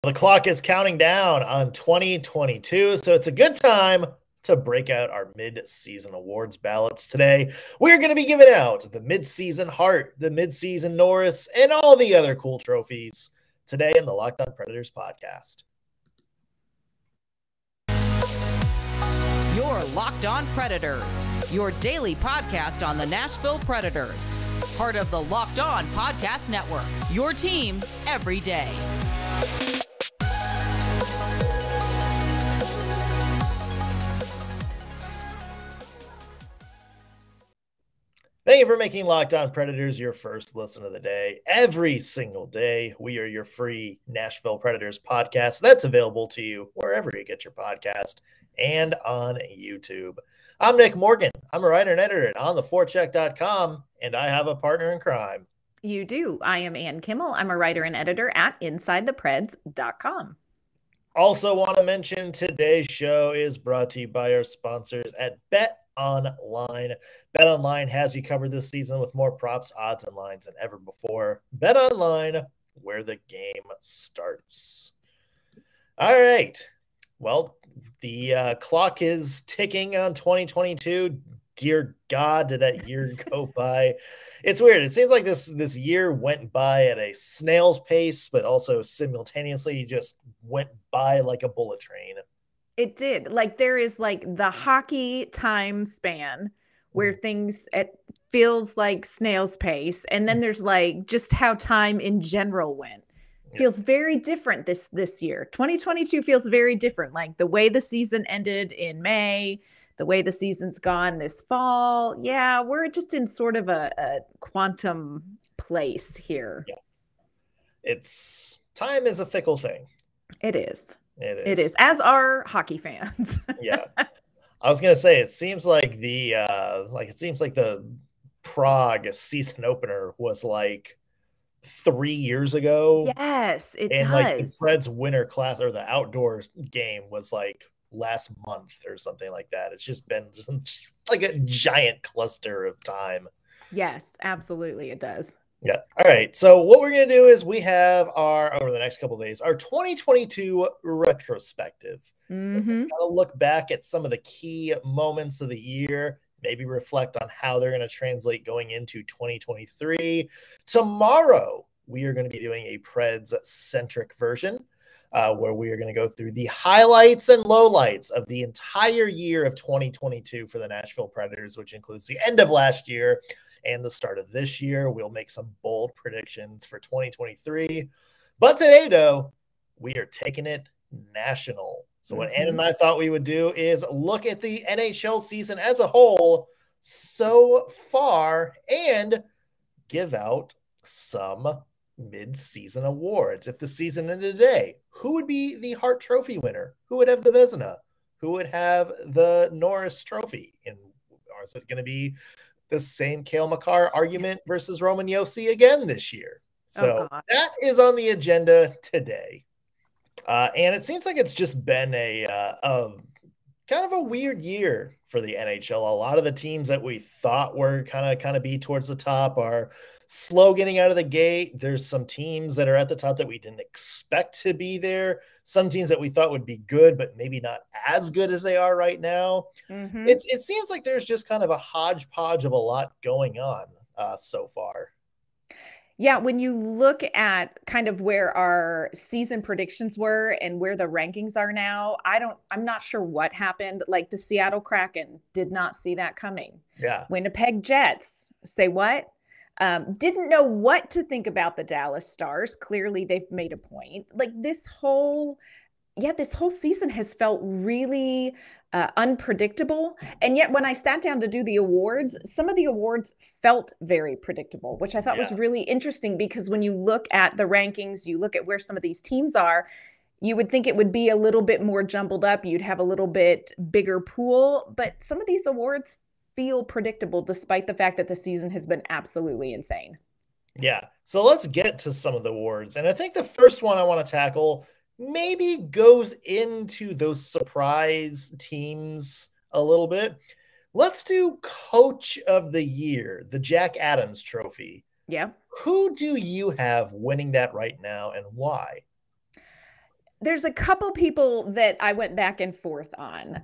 The clock is counting down on 2022, so it's a good time to break out our mid-season awards ballots today. We're going to be giving out the mid-season Hart, the mid-season Norris, and all the other cool trophies today in the Locked On Predators podcast. Your Locked On Predators, your daily podcast on the Nashville Predators. Part of the Locked On Podcast Network, your team every day. Thank you for making Locked On Predators your first listen of the day. Every single day, we are your free Nashville Predators podcast that's available to you wherever you get your podcast and on YouTube. I'm Nick Morgan. I'm a writer and editor at ontheforecheck.com, and I have a partner in crime. You do. I am Ann Kimmel. I'm a writer and editor at insidethepreds.com. Also want to mention today's show is brought to you by our sponsors at BetOnline. BetOnline has you covered this season with more props, odds, and lines than ever before. BetOnline, where the game starts. All right. Well, the clock is ticking on 2022. Dear God, did that year go by? It's weird. It seems like this year went by at a snail's pace, but also simultaneously just went by like a bullet train. It did. Like there is like the hockey time span where it feels like snail's pace. And then there's like just how time in general went. Feels very different this year. 2022 feels very different. Like the way the season ended in May, the way the season's gone this fall. Yeah, we're just in sort of a quantum place here. Yeah. Time is a fickle thing. It is. It is, as are hockey fans. Yeah. I was gonna say it seems like the Prague season opener was like 3 years ago. Yes, it does. Like the Preds winter class or the outdoor game was like last month or something like that. It's just been just like a giant cluster of time. Yes, absolutely it does. Yeah. All right. So what we're going to do is we have over the next couple of days, our 2022 retrospective. We're going to look back at some of the key moments of the year, maybe reflect on how they're going to translate going into 2023. Tomorrow, we are going to be doing a Preds-centric version where we are going to go through the highlights and lowlights of the entire year of 2022 for the Nashville Predators, which includes the end of last year and the start of this year. We'll make some bold predictions for 2023. But today, though, we are taking it national. So what Ann and I thought we would do is look at the NHL season as a whole so far and give out some mid-season awards. If the season ended today, who would be the Hart Trophy winner? Who would have the Vezina? Who would have the Norris Trophy? And is it going to be the same Cale Makar argument versus Roman Josi again this year? So that is on the agenda today. And it seems like it's just been a kind of a weird year for the NHL. A lot of the teams that we thought were kind of be towards the top are slow getting out of the gate. There's some teams that are at the top that we didn't expect to be there. Some teams that we thought would be good, but maybe not as good as they are right now. It seems like there's just kind of a hodgepodge of a lot going on so far. Yeah, when you look at kind of where our season predictions were and where the rankings are now, I'm not sure what happened. Like the Seattle Kraken did not see that coming. Yeah. Winnipeg Jets, say what? Didn't know what to think about the Dallas Stars. Clearly they've made a point. Like this whole season has felt really unpredictable. And yet when I sat down to do the awards, some of the awards felt very predictable, which I thought was really interesting because when you look at the rankings, you look at where some of these teams are, you would think it would be a little bit more jumbled up. You'd have a little bit bigger pool, but some of these awards feel predictable despite the fact that the season has been absolutely insane. Yeah. So let's get to some of the awards. And I think the first one I want to tackle maybe goes into those surprise teams a little bit. Let's do Coach of the Year, the Jack Adams Trophy. Yeah. Who do you have winning that right now and why? There's a couple people that I went back and forth on.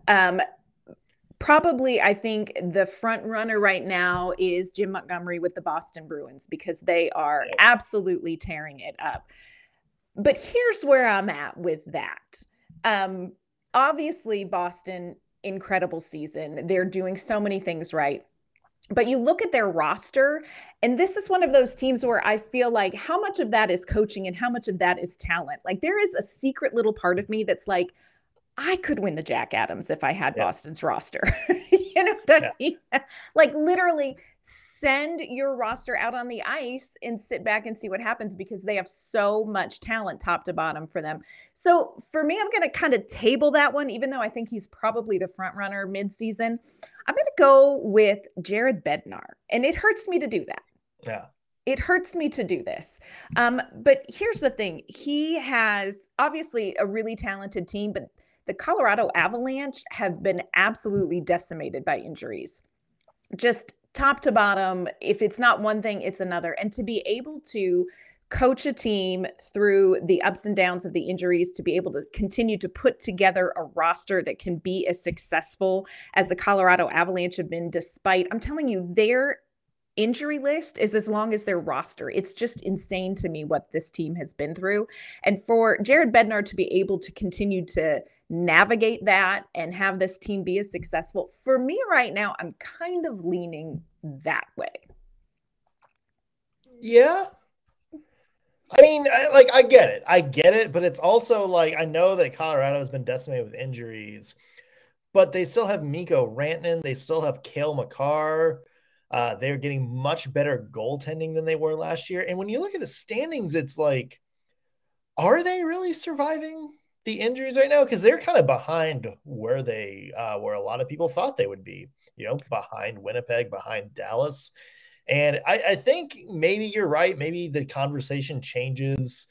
Probably, I think the front runner right now is Jim Montgomery with the Boston Bruins, because they are absolutely tearing it up. But here's where I'm at with that. Obviously, Boston, incredible season. They're doing so many things right. But you look at their roster, and this is one of those teams where I feel like how much of that is coaching and how much of that is talent. Like, there is a secret little part of me that's like, I could win the Jack Adams if I had Boston's roster. You know what I mean? Like, literally send your roster out on the ice and sit back and see what happens, because they have so much talent top to bottom for them. So for me, I'm going to kind of table that one, even though I think he's probably the front runner midseason. I'm going to go with Jared Bednar, and it hurts me to do that. Yeah. It hurts me to do this. But here's the thing. He has obviously a really talented team, but the Colorado Avalanche have been absolutely decimated by injuries. Just top to bottom, if it's not one thing, it's another. And to be able to coach a team through the ups and downs of the injuries, to be able to continue to put together a roster that can be as successful as the Colorado Avalanche have been, despite, I'm telling you, their injury list is as long as their roster. It's just insane to me what this team has been through. And for Jared Bednar to be able to continue to navigate that and have this team be as successful, for me right now, I'm kind of leaning that way. Yeah. I mean, I get it, but it's also like, I know that Colorado has been decimated with injuries, but they still have Mikko Rantanen. They still have Cale Makar. They're getting much better goaltending than they were last year. And when you look at the standings, it's like, are they really surviving the injuries right now? Because they're kind of behind where where a lot of people thought they would be, behind Winnipeg, behind Dallas. And I think maybe you're right. Maybe the conversation changes,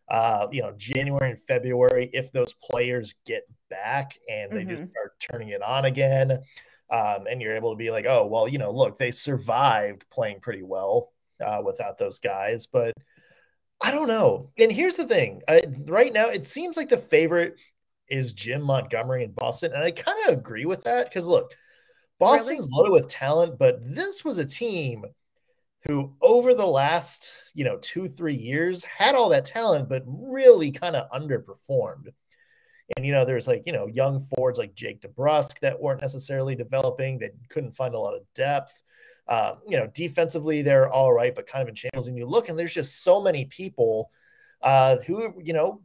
January and February, if those players get back and they just start turning it on again. And you're able to be like, oh, well, look, they survived playing pretty well without those guys. But I don't know. And here's the thing. Right now, it seems like the favorite is Jim Montgomery in Boston. And I kind of agree with that because, look, Boston's loaded with talent, but this was a team who over the last, 2-3 years had all that talent, but really kind of underperformed. And, there's young forwards like Jake DeBrusk that weren't necessarily developing. They couldn't find a lot of depth. Defensively, they're all right, but kind of in shambles. And you look, and there's just so many people who,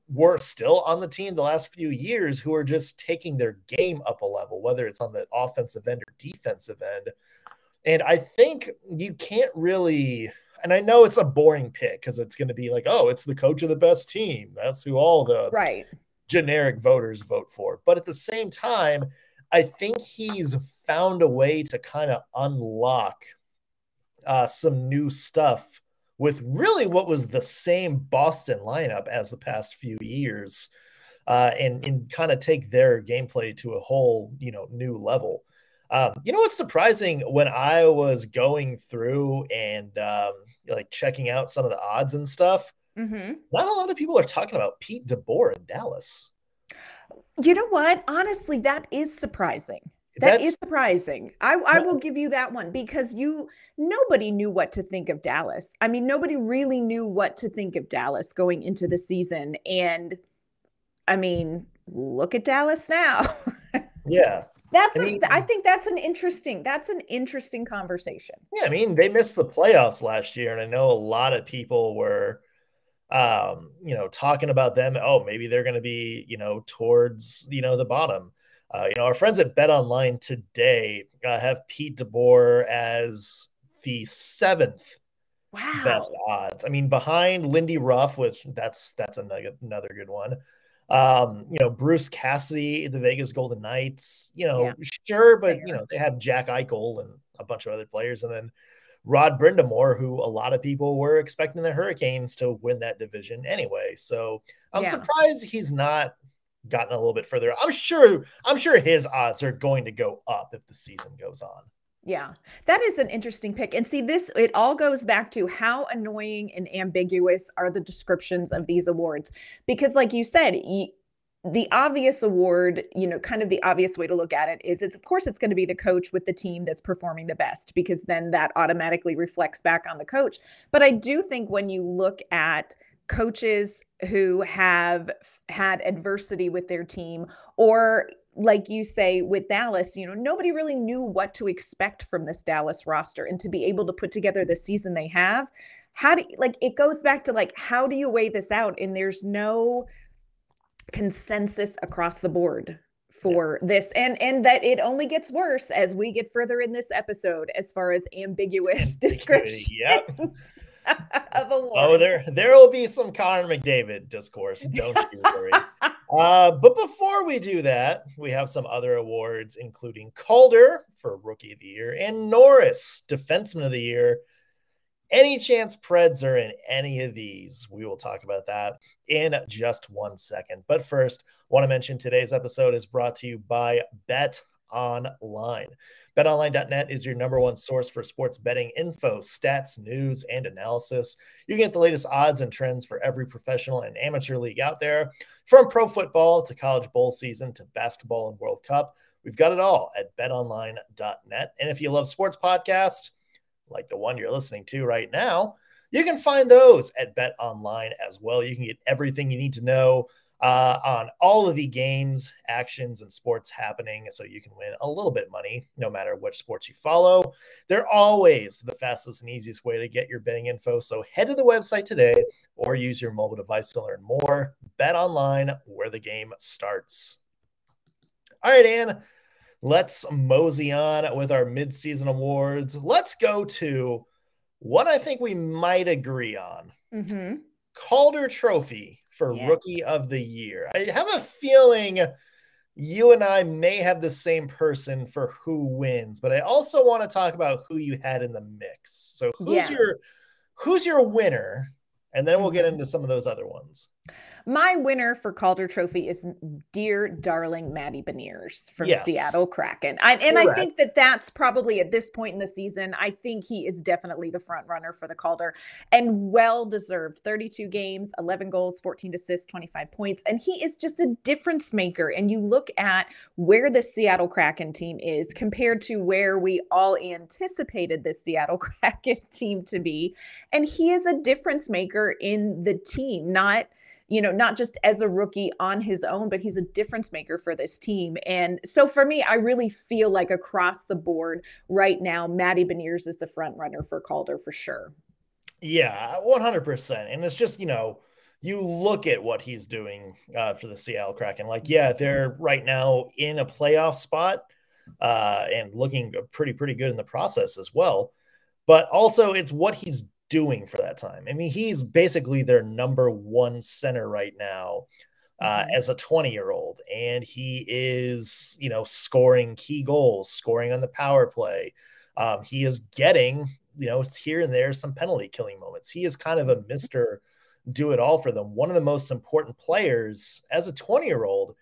were still on the team the last few years who are just taking their game up a level, whether it's on the offensive end or defensive end. And I think you can't really, and I know it's a boring pick because it's going to be like, oh, it's the coach of the best team. That's who all the generic voters vote for. But at the same time, I think he's found a way to kind of unlock some new stuff with really what was the same Boston lineup as the past few years, and kind of take their gameplay to a whole, new level. What's surprising when I was going through and checking out some of the odds and stuff, not a lot of people are talking about Pete DeBoer in Dallas. You know what? Honestly, that is surprising. That is surprising. I will give you that one because nobody knew what to think of Dallas. I mean, nobody really knew what to think of Dallas going into the season. And I mean, look at Dallas now. Yeah. I think that's an interesting conversation. Yeah. I mean, they missed the playoffs last year. And I know a lot of people were, talking about them. Oh, maybe they're going to be, towards, the bottom. Our friends at Bet Online today have Pete DeBoer as the 7th best odds. I mean, behind Lindy Ruff, which that's another good one. Bruce Cassidy, the Vegas Golden Knights, sure, but they have Jack Eichel and a bunch of other players, and then Rod Brindamore, who a lot of people were expecting the Hurricanes to win that division anyway. So I'm surprised he's not gotten a little bit further. I'm sure his odds are going to go up if the season goes on. Yeah, that is an interesting pick. And see, it all goes back to how annoying and ambiguous are the descriptions of these awards. Because like you said, the obvious award, kind of the obvious way to look at it is of course it's going to be the coach with the team that's performing the best, because then that automatically reflects back on the coach. But I do think when you look at coaches who have had adversity with their team, or like you say with Dallas, nobody really knew what to expect from this Dallas roster, and to be able to put together the season they have, it goes back to how do you weigh this out? And there's no consensus across the board for this, and that it only gets worse as we get further in this episode as far as ambiguous descriptions of awards. Oh, there will be some Connor McDavid discourse, don't you worry. But before we do that, we have some other awards, including Calder for Rookie of the Year and Norris, Defenseman of the Year. Any chance Preds are in any of these? We will talk about that in just 1 second. But first, I want to mention today's episode is brought to you by Bet Online. BetOnline.net is your #1 source for sports betting info, stats, news, and analysis. You can get the latest odds and trends for every professional and amateur league out there. From pro football to college bowl season to basketball and World Cup, we've got it all at BetOnline.net. And if you love sports podcasts, like the one you're listening to right now, you can find those at Bet Online as well. You can get everything you need to know on all of the games, actions, and sports happening, so you can win a little bit of money no matter which sports you follow. They're always the fastest and easiest way to get your betting info, so head to the website today or use your mobile device to learn more. Bet Online, where the game starts. All right, Ann. Let's mosey on with our midseason awards. Let's go to what I think we might agree on. Mm-hmm. Calder Trophy for Rookie of the Year. I have a feeling you and I may have the same person for who wins, but I also want to talk about who you had in the mix. So who's your winner? And then we'll get into some of those other ones. My winner for Calder Trophy is dear darling Matty Beniers from Seattle Kraken. I think that's probably at this point in the season, I think he is definitely the front runner for the Calder, and well-deserved. 32 games, 11 goals, 14 assists, 25 points. And he is just a difference maker. And you look at where the Seattle Kraken team is compared to where we all anticipated the Seattle Kraken team to be. And he is a difference maker in the team, not just as a rookie on his own, but he's a difference maker for this team. And so for me, I really feel like across the board right now, Matty Beniers is the front runner for Calder for sure. Yeah, 100%. And it's just, you look at what he's doing for the Seattle Kraken. They're right now in a playoff spot and looking pretty good in the process as well. But also it's what he's doing for that time. I mean, he's basically their #1 center right now as a 20-year-old. And he is, scoring key goals, scoring on the power play. He is getting, here and there some penalty killing moments. He is kind of a Mr. Do-it-all for them. One of the most important players as a 20-year-old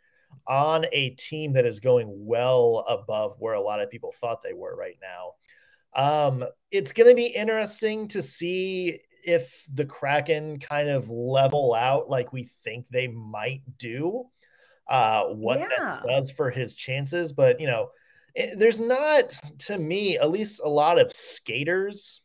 on a team that is going well above where a lot of people thought they were right now. It's going to be interesting to see if the Kraken kind of level out like we think they might do, that does for his chances. But, there's not, to me, at least a lot of skaters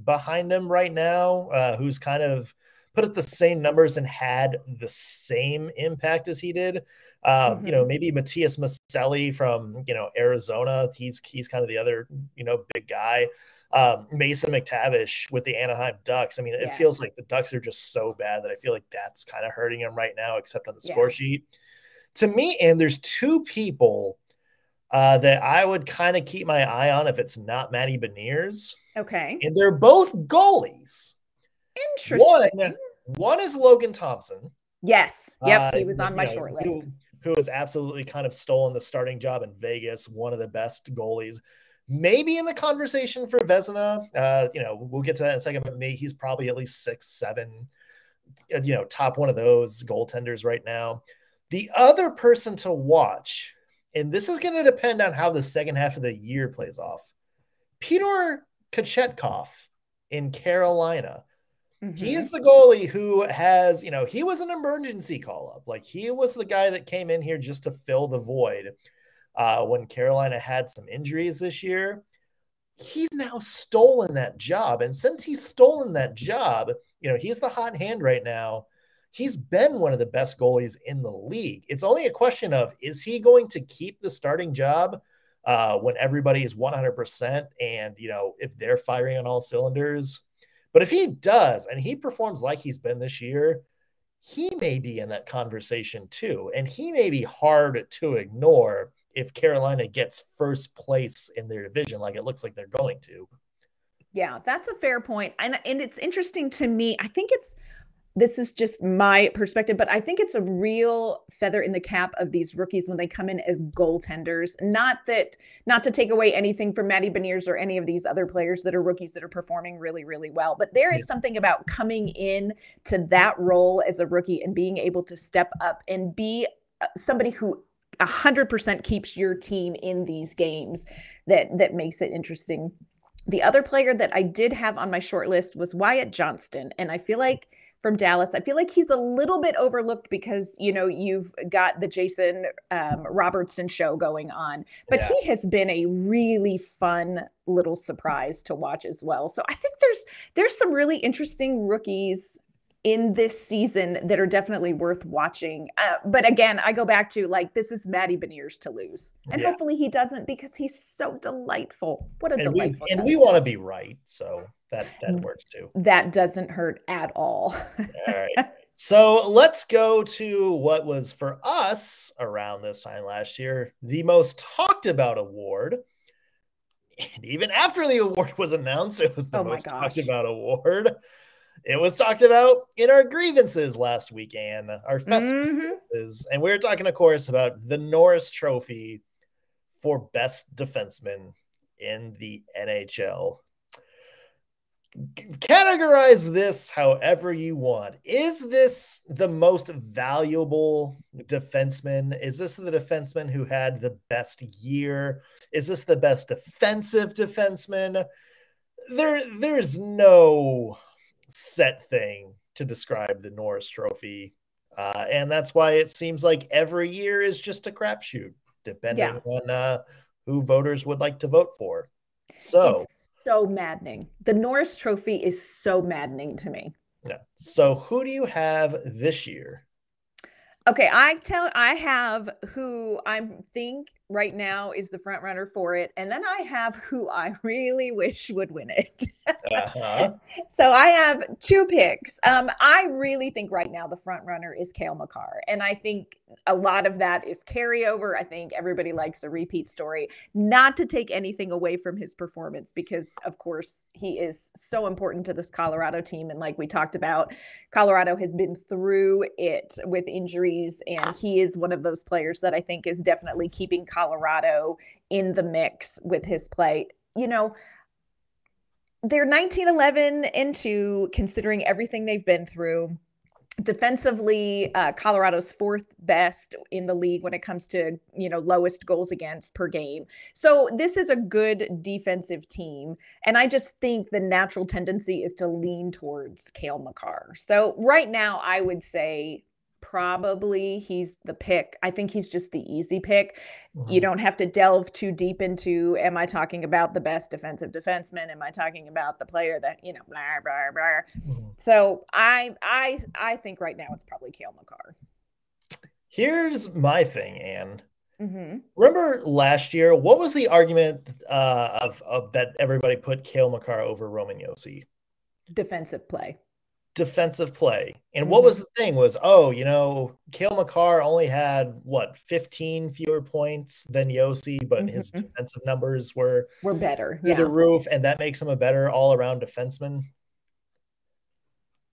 behind him right now who's kind of put up the same numbers and had the same impact as he did. Maybe Matthias Maselli from, Arizona. He's kind of the other, big guy. Mason McTavish with the Anaheim Ducks. I mean, it feels like the Ducks are just so bad that I feel like that's kind of hurting him right now, except on the score sheet. To me, and there's two people that I would kind of keep my eye on if it's not Matty Beniers. Okay. And they're both goalies. Interesting. One is Logan Thompson. Yes. Yep. He was on my short list. Who has absolutely kind of stolen the starting job in Vegas, one of the best goalies. Maybe in the conversation for Vezina. We'll get to that in a second, but maybe he's probably at least 6'7", top one of those goaltenders right now. The other person to watch, and this is going to depend on how the second half of the year plays off, Peter Kochetkov in Carolina. He is the goalie who has, you know, he was an emergency call-up. Like, he was the guy that came in here just to fill the void when Carolina had some injuries this year. He's now stolen that job. And since he's stolen that job, you know, he's the hot hand right now. He's been one of the best goalies in the league. It's only a question of, is he going to keep the starting job when everybody is 100% and, you know, if they're firing on all cylinders? But if he does, and he performs like he's been this year, he may be in that conversation too. And he may be hard to ignore if Carolina gets first place in their division, like it looks like they're going to. Yeah, that's a fair point. And it's interesting to me. I think this is just my perspective, but I think it's a real feather in the cap of these rookies when they come in as goaltenders. Not to take away anything from Matty Beniers or any of these other players that are rookies that are performing really, really well. But there is something about coming in to that role as a rookie and being able to step up and be somebody who 100% keeps your team in these games that makes it interesting. The other player that I did have on my short list was Wyatt Johnston. And I feel like from Dallas, I feel like he's a little bit overlooked because, you know, you've got the Jason Robertson show going on, but he has been a really fun little surprise to watch as well. So I think there's some really interesting rookies in this season that are definitely worth watching. But again, I go back to, like, this is Matty Beniers to lose. And hopefully he doesn't, because he's so delightful. What a delightful guy. And we want to be right. So that works too. That doesn't hurt at all. All right. So let's go to what was for us around this time last year, the most talked about award. And even after the award was announced, it was the most talked about award. It was talked about in our grievances last weekend, our festive grievances. And we were talking, of course, about the Norris Trophy for best defenseman in the NHL. Categorize this however you want. Is this the most valuable defenseman? Is this the defenseman who had the best year? Is this the best defensive defenseman? There's no set thing to describe the Norris Trophy. And that's why it seems like every year is just a crapshoot, depending on who voters would like to vote for. So it's so maddening. The Norris Trophy is so maddening to me. Yeah. So who do you have this year? Okay, I have who I think right now is the front runner for it, and then I have who I really wish would win it. So I have two picks. I really think right now the front runner is Cale Makar, and I think a lot of that is carryover. I think everybody likes a repeat story. Not to take anything away from his performance, because of course he is so important to this Colorado team, and like we talked about, Colorado has been through it with injuries, and he is one of those players that I think is definitely keeping Colorado in the mix with his play. You know, they're 19-11-2, considering everything they've been through. Defensively, Colorado's fourth best in the league when it comes to, you know, lowest goals against per game. So this is a good defensive team. And I just think the natural tendency is to lean towards Cale Makar. So right now, I would say probably he's the pick. I think he's just the easy pick. You don't have to delve too deep into, am I talking about the best defensive defenseman? Am I talking about the player that, you know, blah, blah, blah. So I think right now it's probably Cale Makar. Here's my thing, Anne. Remember last year, what was the argument of that everybody put Cale Makar over Roman Josi? Defensive play. And what was the thing was, oh, you know, Cale Makar only had 15 fewer points than Josi, but his defensive numbers were better through the roof, and that makes him a better all-around defenseman.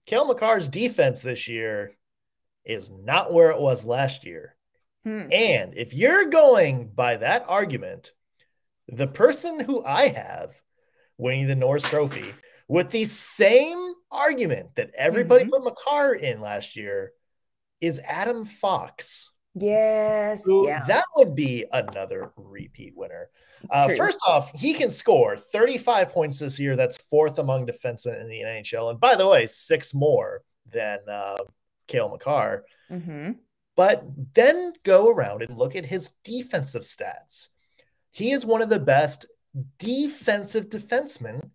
Cale Makar's defense this year is not where it was last year. And if you're going by that argument, the person who I have winning the Norris Trophy with the same argument that everybody put Makar in last year is Adam Fox. Yes. That would be another repeat winner. First off, he can score 35 points this year. That's fourth among defensemen in the NHL. And by the way, 6 more than Cale Makar. Mm-hmm. But then go around and look at his defensive stats. He is one of the best defensive defensemen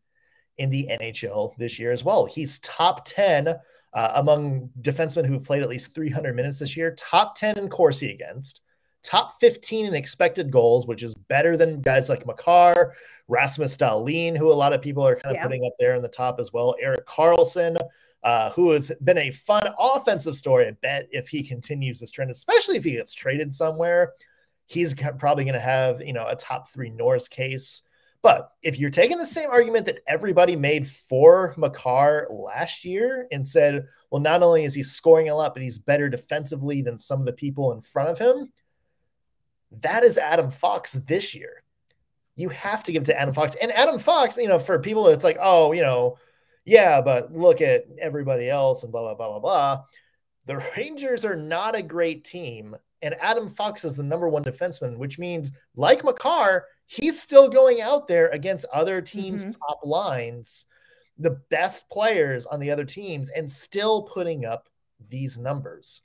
in the NHL this year as well. He's top 10 among defensemen who've played at least 300 minutes this year, top 10 in Corsi against, top 15 in expected goals, which is better than guys like Makar, Rasmus Dahlin, who a lot of people are kind of putting up there in the top as well, Erik Karlsson, who has been a fun offensive story. I bet if he continues this trend, especially if he gets traded somewhere, he's probably going to have, a top 3 Norris case. But if you're taking the same argument that everybody made for Makar last year and said, well, not only is he scoring a lot, but he's better defensively than some of the people in front of him, that is Adam Fox this year. You have to give it to Adam Fox. And Adam Fox, for people, it's like, yeah, but look at everybody else and blah, blah, blah, blah, blah. The Rangers are not a great team. And Adam Fox is the number 1 defenseman, which means, like Makar, he's still going out there against other teams' top lines, the best players on the other teams, and still putting up these numbers.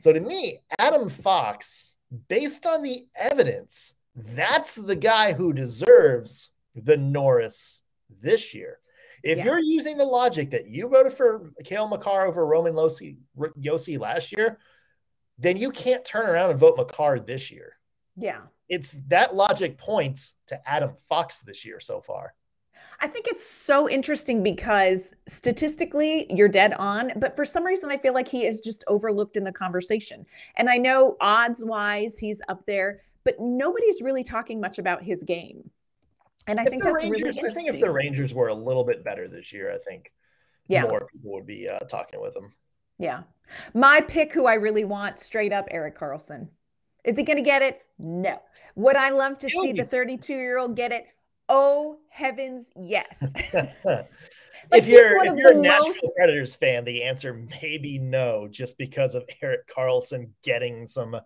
So to me, Adam Fox, based on the evidence, that's the guy who deserves the Norris this year. If you're using the logic that you voted for Cale Makar over Roman Josi last year, then you can't turn around and vote Makar this year. Yeah. It's that logic points to Adam Fox this year so far. I think it's so interesting because statistically you're dead on, but for some reason I feel like he is just overlooked in the conversation. And I know odds wise he's up there, but nobody's really talking much about his game. And I think that's really interesting. I think if the Rangers were a little bit better this year, I think more people would be talking with him. Yeah. My pick, who I really want, straight up, Erik Karlsson. Is he going to get it? No. Would I love to see the 32-year-old get it? Oh, heavens, yes. If you're a Nashville Predators fan, the answer may be no, just because of Erik Karlsson getting some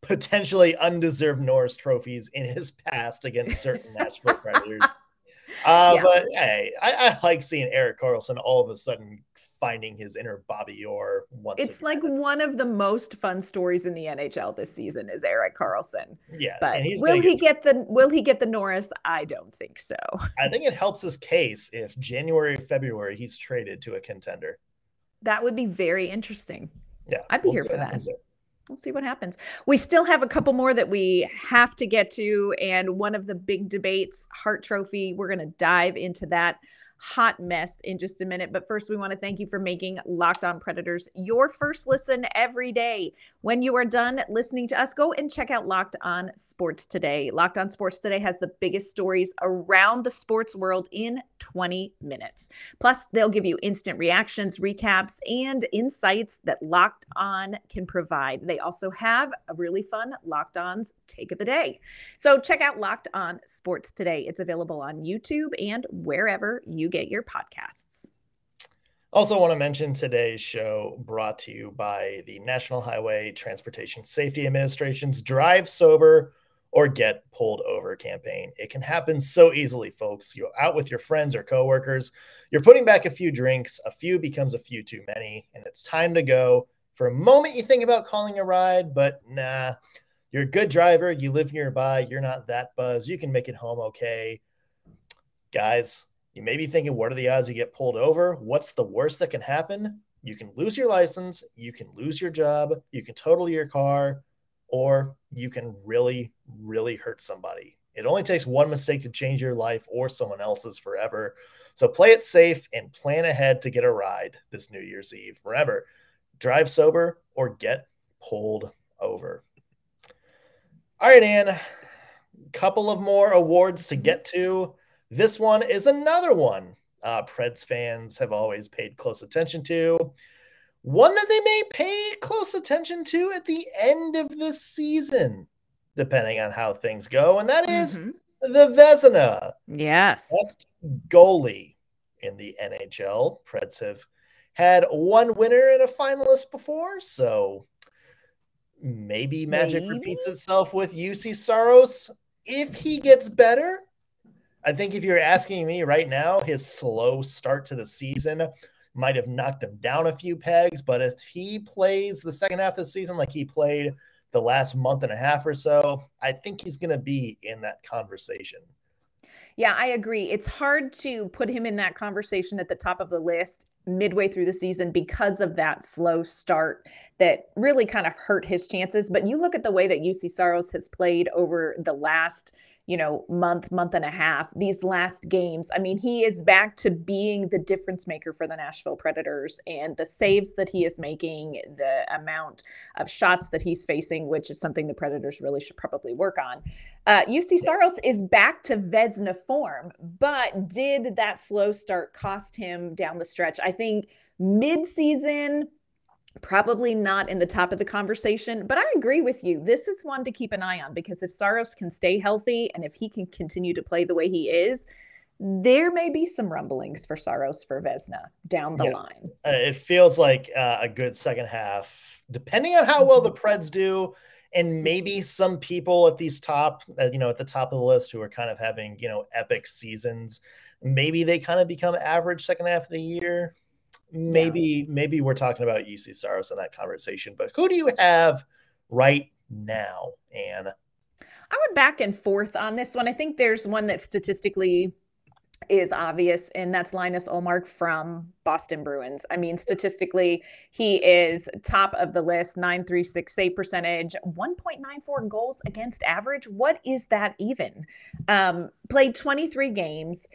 potentially undeserved Norris trophies in his past against certain Nashville Predators. But hey, I like seeing Erik Karlsson all of a sudden finding his inner Bobby Orr once again. It's like one of the most fun stories in the NHL this season is Erik Karlsson. Yeah. But will he get the Norris? I don't think so. I think it helps his case if January, February, he's traded to a contender. That would be very interesting. Yeah. I'd be here for that. We'll see what happens. We still have a couple more that we have to get to. And one of the big debates, Hart Trophy, we're going to dive into that hot mess in just a minute. But first, we want to thank you for making Locked On Predators your first listen every day. When you are done listening to us, go and check out Locked On Sports Today. Locked On Sports Today has the biggest stories around the sports world in 20 minutes. Plus, they'll give you instant reactions, recaps, and insights that Locked On can provide. They also have a really fun Locked On's Take of the Day. So check out Locked On Sports Today. It's available on YouTube and wherever you get your podcasts. Also want to mention today's show brought to you by the National Highway Transportation Safety Administration's Drive Sober or Get Pulled Over campaign. It can happen so easily, folks. You're out with your friends or coworkers. You're putting back a few drinks. A few becomes a few too many, and it's time to go. For a moment, you think about calling a ride, but nah. You're a good driver. You live nearby. You're not that buzzed. You can make it home okay. Guys, you may be thinking, what are the odds you get pulled over? What's the worst that can happen? You can lose your license. You can lose your job. You can total your car. Or you can really, really hurt somebody. It only takes one mistake to change your life or someone else's forever. So play it safe and plan ahead to get a ride this New Year's Eve. Remember, drive sober or get pulled over. All right, Ann, a couple of more awards to get to. This one is another one Preds fans have always paid close attention to. One that they may pay close attention to at the end of the season, depending on how things go, and that is the Vezina. Yes. Best goalie in the NHL. Preds have had one winner and a finalist before, so maybe magic repeats itself with UC Saros if he gets better, I think if you're asking me right now, his slow start to the season might have knocked him down a few pegs. But if he plays the second half of the season like he played the last month and a half or so, I think he's going to be in that conversation. Yeah, I agree. It's hard to put him in that conversation at the top of the list midway through the season because of that slow start that really kind of hurt his chances. But you look at the way that UC Saros has played over the last, month and a half, these last games. I mean, he is back to being the difference maker for the Nashville Predators, and the saves that he is making, the amount of shots that he's facing, which is something the Predators really should probably work on. UC Saros is back to Vezina form, but did that slow start cost him down the stretch? I think mid-season, probably not in the top of the conversation, but I agree with you. This is one to keep an eye on, because if Saros can stay healthy and if he can continue to play the way he is, there may be some rumblings for Saros for Vezina down the line. It feels like a good second half, depending on how well the Preds do. And maybe some people at these top, at the top of the list who are kind of having, epic seasons, maybe they kind of become average second half of the year. Maybe we're talking about UC Saros in that conversation, but who do you have right now, Anne? I went back and forth on this one. I think there's one that statistically is obvious, and that's Linus Ullmark from Boston Bruins. I mean, statistically, he is top of the list, .936 save percentage, 1.94 goals against average. What is that even? Played 23 games.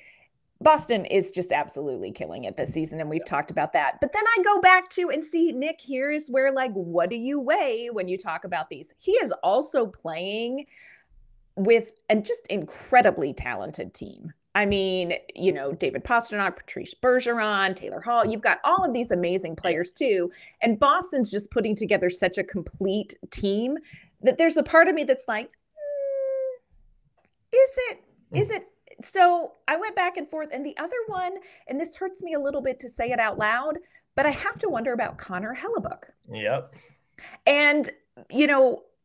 Boston is just absolutely killing it this season, and we've talked about that. But then I go back to and see, Nick, here is where, what do you weigh when you talk about these? He is also playing with a just incredibly talented team. I mean, David Pastrnak, Patrice Bergeron, Taylor Hall, you've got all of these amazing players too. And Boston's just putting together such a complete team that there's a part of me that's like, is it? So I went back and forth. And the other one, and this hurts me a little bit to say it out loud, but I have to wonder about Connor Hellebuyck. Yep. And,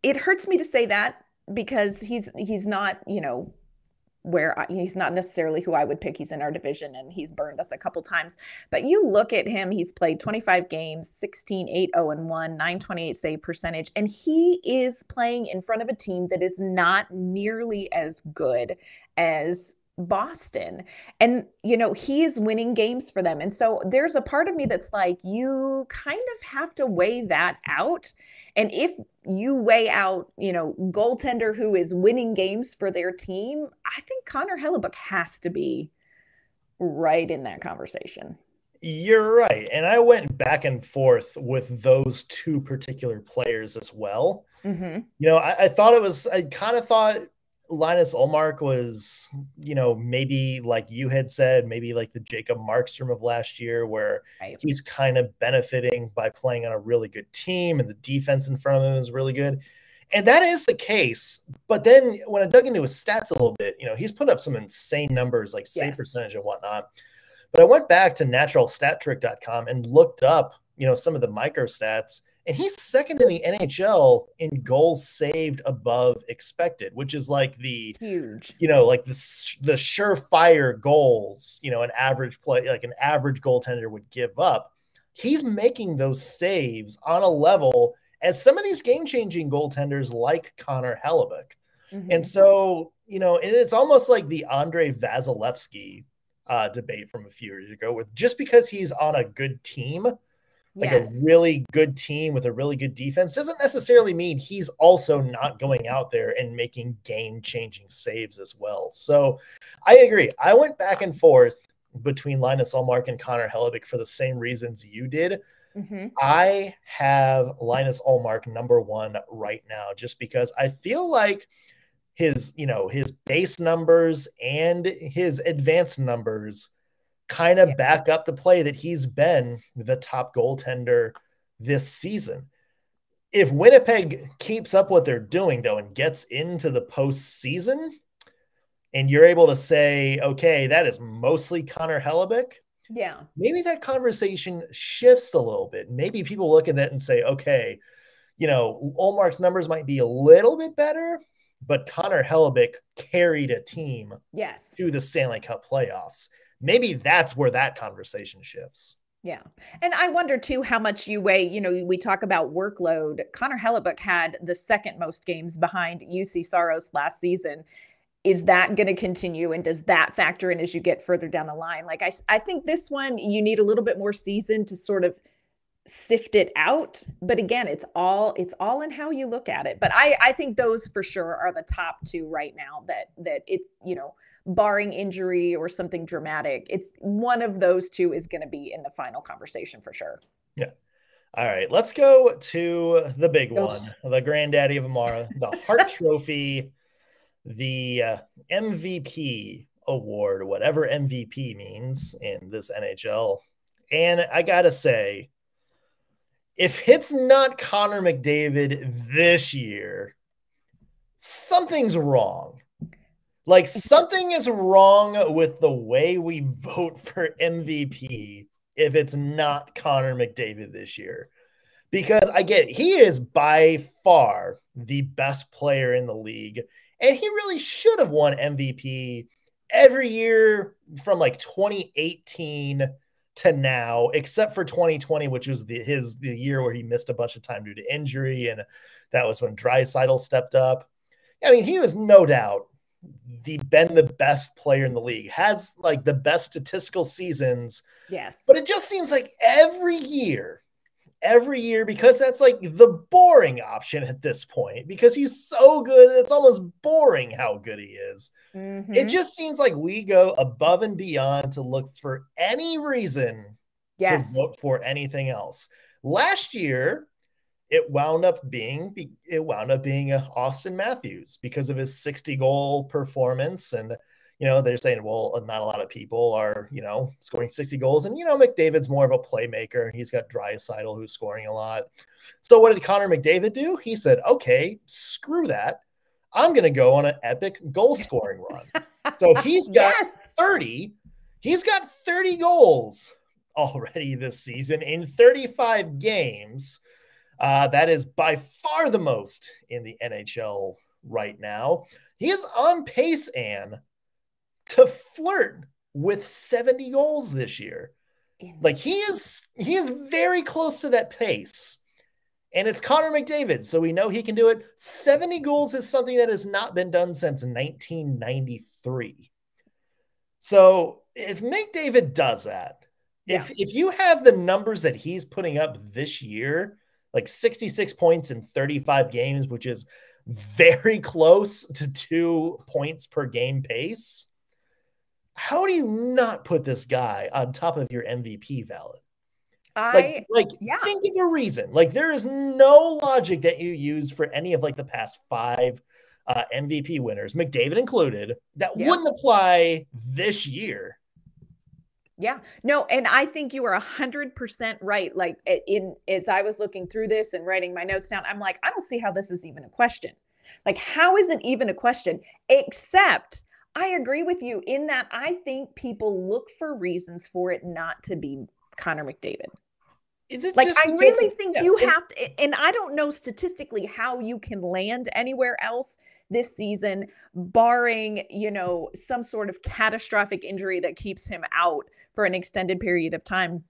it hurts me to say that because he's not, he's not necessarily who I would pick. He's in our division and he's burned us a couple times. But you look at him, he's played 25 games, 16, 8-0-1, .928 save percentage. And he is playing in front of a team that is not nearly as good as Boston. And, he is winning games for them. And so there's a part of me that's like, you kind of have to weigh that out. And if you weigh out, goaltender who is winning games for their team, I think Connor Hellebuyck has to be right in that conversation. You're right. And I went back and forth with those two particular players as well. Mm-hmm. I kind of thought Linus Ullmark was, maybe like you had said, maybe like the Jacob Markstrom of last year, where he's kind of benefiting by playing on a really good team and the defense in front of him is really good. And that is the case. But then when I dug into his stats a little bit, he's put up some insane numbers like save percentage and whatnot. But I went back to naturalstattrick.com and looked up, some of the micro stats. And he's second in the NHL in goals saved above expected, which is like the huge, like the surefire goals, an average play, like an average goaltender would give up. He's making those saves on a level as some of these game-changing goaltenders like Connor Hellebuyck. Mm-hmm. And so, and it's almost like the Andrei Vasilevsky debate from a few years ago, with just because he's on a good team, like a really good team with a really good defense, doesn't necessarily mean he's also not going out there and making game-changing saves as well. So I agree. I went back and forth between Linus Ullmark and Connor Hellebuyck for the same reasons you did. Mm-hmm. I have Linus Ullmark number one right now, just because I feel like his base numbers and his advanced numbers kind of back up the play that he's been the top goaltender this season. If Winnipeg keeps up what they're doing, though, and gets into the postseason, and you're able to say, okay, that is mostly Connor Hellebuyck, maybe that conversation shifts a little bit. Maybe people look at that and say, okay, Ullmark's numbers might be a little bit better, but Connor Hellebuyck carried a team yes, to the Stanley Cup playoffs. Maybe that's where that conversation shifts. Yeah. And I wonder too how much you weigh, we talk about workload. Connor Hellebuyck had the second most games behind UC Saros last season. Is that going to continue? And does that factor in as you get further down the line? Like I think this one, you need a little bit more season to sort of sift it out. But again, it's all in how you look at it. But I think those for sure are the top two right now that it's, barring injury or something dramatic, it's one of those two is going to be in the final conversation for sure. Yeah. All right, let's go to the big one, the granddaddy of them all, the Hart Trophy, the MVP award, whatever MVP means in this NHL. And I got to say, if it's not Connor McDavid this year, something's wrong. Like, something is wrong with the way we vote for MVP if it's not Connor McDavid this year. Because I get it, he is by far the best player in the league, and he really should have won MVP every year from like 2018 to now, except for 2020, which was the year where he missed a bunch of time due to injury, and that was when Draisaitl stepped up. I mean, he was no doubt been the best player in the league, has like the best statistical seasons. Yes. But it just seems like every year, because that's like the boring option at this point, because he's so good, it's almost boring how good he is. Mm-hmm. It just seems like we go above and beyond to look for any reason to vote for anything else. Last year, it wound up being Austin Matthews because of his 60-goal performance. And, they're saying, well, not a lot of people are, scoring 60 goals. And, McDavid's more of a playmaker, and he's got Draisaitl who's scoring a lot. So what did Connor McDavid do? He said, okay, screw that. I'm going to go on an epic goal scoring run. So he's got 30. He's got 30 goals already this season in 35 games. That is by far the most in the NHL right now. He is on pace, Anne, to flirt with 70 goals this year. Like, he is very close to that pace. And it's Connor McDavid, so we know he can do it. 70 goals is something that has not been done since 1993. So if McDavid does that, if you have the numbers that he's putting up this year, like 66 points in 35 games, which is very close to 2 points per game pace, how do you not put this guy on top of your MVP ballot? Think of a reason. Like, there is no logic that you use for any of like the past 5 MVP winners, McDavid included, that wouldn't apply this year. Yeah, no. And I think you are 100% right. Like, as I was looking through this and writing my notes down, I'm like, I don't see how this is even a question. Like, how is it even a question? Except I agree with you in that I think people look for reasons for it not to be Connor McDavid. Is it like, I really think you have to, and I don't know statistically how you can land anywhere else this season, barring, some sort of catastrophic injury that keeps him out for an extended period of time.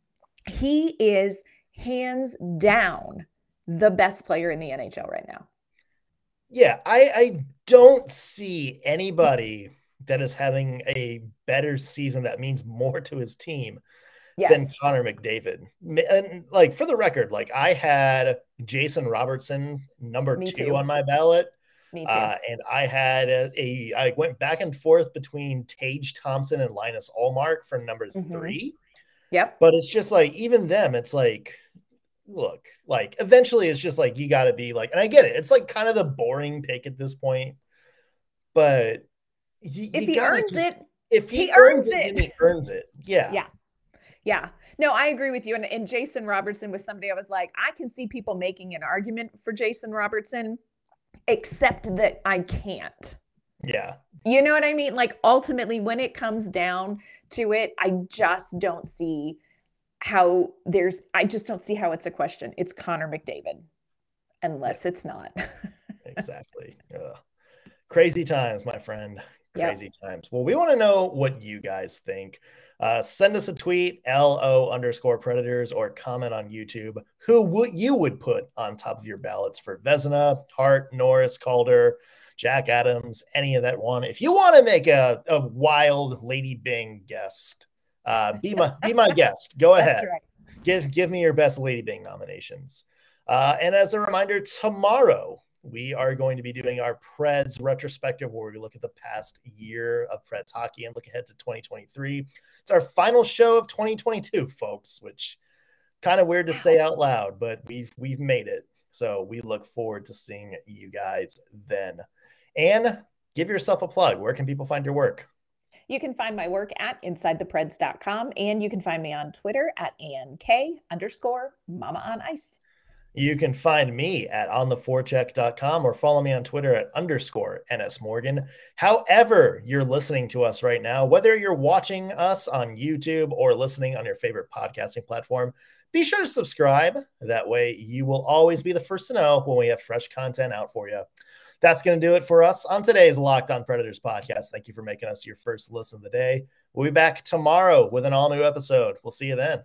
He is hands down the best player in the NHL right now. Yeah, I don't see anybody that is having a better season that means more to his team than Connor McDavid. And like, for the record, like, I had Jason Robertson number 2 on my ballot. Me too. And I had I went back and forth between Tage Thompson and Linus Ullmark for number 3. Yep. But it's just like, even them, it's like, look, like, eventually it's just like, you got to be like, and I get it. It's like kind of the boring pick at this point, but if he earns it, he earns it. Yeah. Yeah. No, I agree with you. And Jason Robertson was somebody I was like, I can see people making an argument for Jason Robertson, except that I can't. Yeah. You know what I mean? Like, ultimately, when it comes down to it, I just don't see how it's a question. It's Connor McDavid, unless it's not. Exactly. Crazy times, my friend. Crazy times. Well, we want to know what you guys think. Send us a tweet, LO_Predators, or comment on YouTube who you would put on top of your ballots for Vezina, Hart, Norris, Calder, Jack Adams, any of that one. If you want to make a wild Lady Bing guest, be my guest. Go ahead. Right. Give me your best Lady Bing nominations. And as a reminder, tomorrow we are going to be doing our Preds retrospective, where we look at the past year of Preds hockey and look ahead to 2023. It's our final show of 2022, folks, which kind of weird to say out loud, but we've made it. So we look forward to seeing you guys then. And give yourself a plug. Where can people find your work? You can find my work at InsideThePreds.com, and you can find me on Twitter at ANK_Mama on Ice. You can find me at ontheforecheck.com or follow me on Twitter at _NSMorgan. However you're listening to us right now, whether you're watching us on YouTube or listening on your favorite podcasting platform, be sure to subscribe. That way you will always be the first to know when we have fresh content out for you. That's going to do it for us on today's Locked On Predators podcast. Thank you for making us your first listen of the day. We'll be back tomorrow with an all-new episode. We'll see you then.